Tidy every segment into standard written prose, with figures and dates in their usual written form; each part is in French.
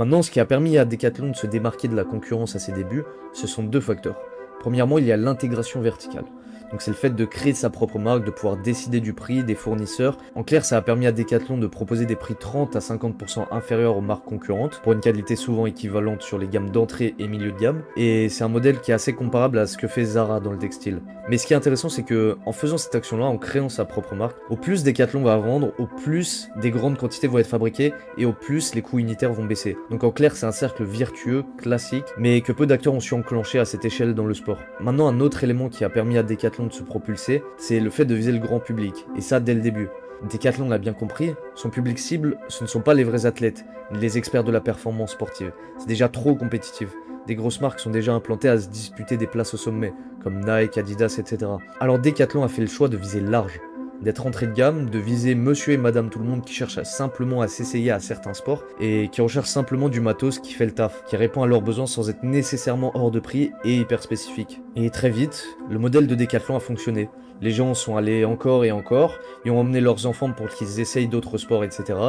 Maintenant, ce qui a permis à Decathlon de se démarquer de la concurrence à ses débuts, ce sont deux facteurs. Premièrement, il y a l'intégration verticale. Donc c'est le fait de créer sa propre marque, de pouvoir décider du prix, des fournisseurs. En clair, ça a permis à Decathlon de proposer des prix 30 à 50% inférieurs aux marques concurrentes, pour une qualité souvent équivalente sur les gammes d'entrée et milieu de gamme. Et c'est un modèle qui est assez comparable à ce que fait Zara dans le textile. Mais ce qui est intéressant, c'est que en faisant cette action-là, en créant sa propre marque, au plus Decathlon va vendre, au plus des grandes quantités vont être fabriquées et au plus les coûts unitaires vont baisser. Donc en clair, c'est un cercle vertueux, classique, mais que peu d'acteurs ont su enclencher à cette échelle dans le sport. Maintenant, un autre élément qui a permis à Decathlon de se propulser, c'est le fait de viser le grand public, et ça dès le début. Decathlon l'a bien compris, son public cible, ce ne sont pas les vrais athlètes, ni les experts de la performance sportive. C'est déjà trop compétitif. Des grosses marques sont déjà implantées à se disputer des places au sommet, comme Nike, Adidas, etc. Alors Decathlon a fait le choix de viser large, d'être entrée de gamme, de viser monsieur et madame tout le monde qui cherchent simplement à s'essayer à certains sports et qui recherchent simplement du matos qui fait le taf, qui répond à leurs besoins sans être nécessairement hors de prix et hyper spécifique. Et très vite, le modèle de Decathlon a fonctionné. Les gens sont allés encore et encore, ils ont emmené leurs enfants pour qu'ils essayent d'autres sports, etc.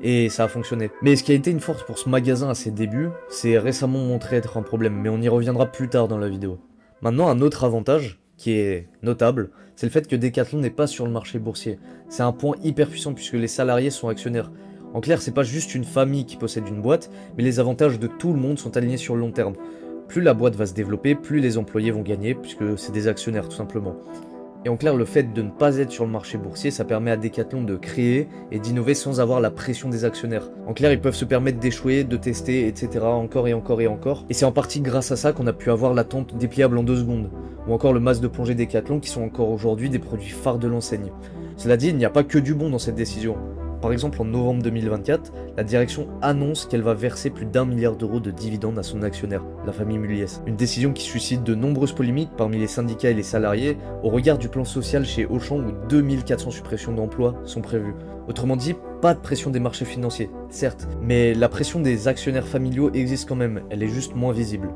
Et ça a fonctionné. Mais ce qui a été une force pour ce magasin à ses débuts, c'est récemment montré être un problème, mais on y reviendra plus tard dans la vidéo. Maintenant, un autre avantage, qui est notable, c'est le fait que Decathlon n'est pas sur le marché boursier. C'est un point hyper puissant puisque les salariés sont actionnaires. En clair, c'est pas juste une famille qui possède une boîte, mais les avantages de tout le monde sont alignés sur le long terme. Plus la boîte va se développer, plus les employés vont gagner, puisque c'est des actionnaires tout simplement. Et en clair, le fait de ne pas être sur le marché boursier, ça permet à Decathlon de créer et d'innover sans avoir la pression des actionnaires. En clair, ils peuvent se permettre d'échouer, de tester, etc. encore et encore et encore. Et c'est en partie grâce à ça qu'on a pu avoir la tente dépliable en 2 secondes, ou encore le masque de plongée Decathlon qui sont encore aujourd'hui des produits phares de l'enseigne. Cela dit, il n'y a pas que du bon dans cette décision. Par exemple, en novembre 2024, la direction annonce qu'elle va verser plus d'1 milliard d'euros de dividendes à son actionnaire, la famille Mulliez. Une décision qui suscite de nombreuses polémiques parmi les syndicats et les salariés, au regard du plan social chez Auchan où 2400 suppressions d'emplois sont prévues. Autrement dit, pas de pression des marchés financiers, certes, mais la pression des actionnaires familiaux existe quand même, elle est juste moins visible.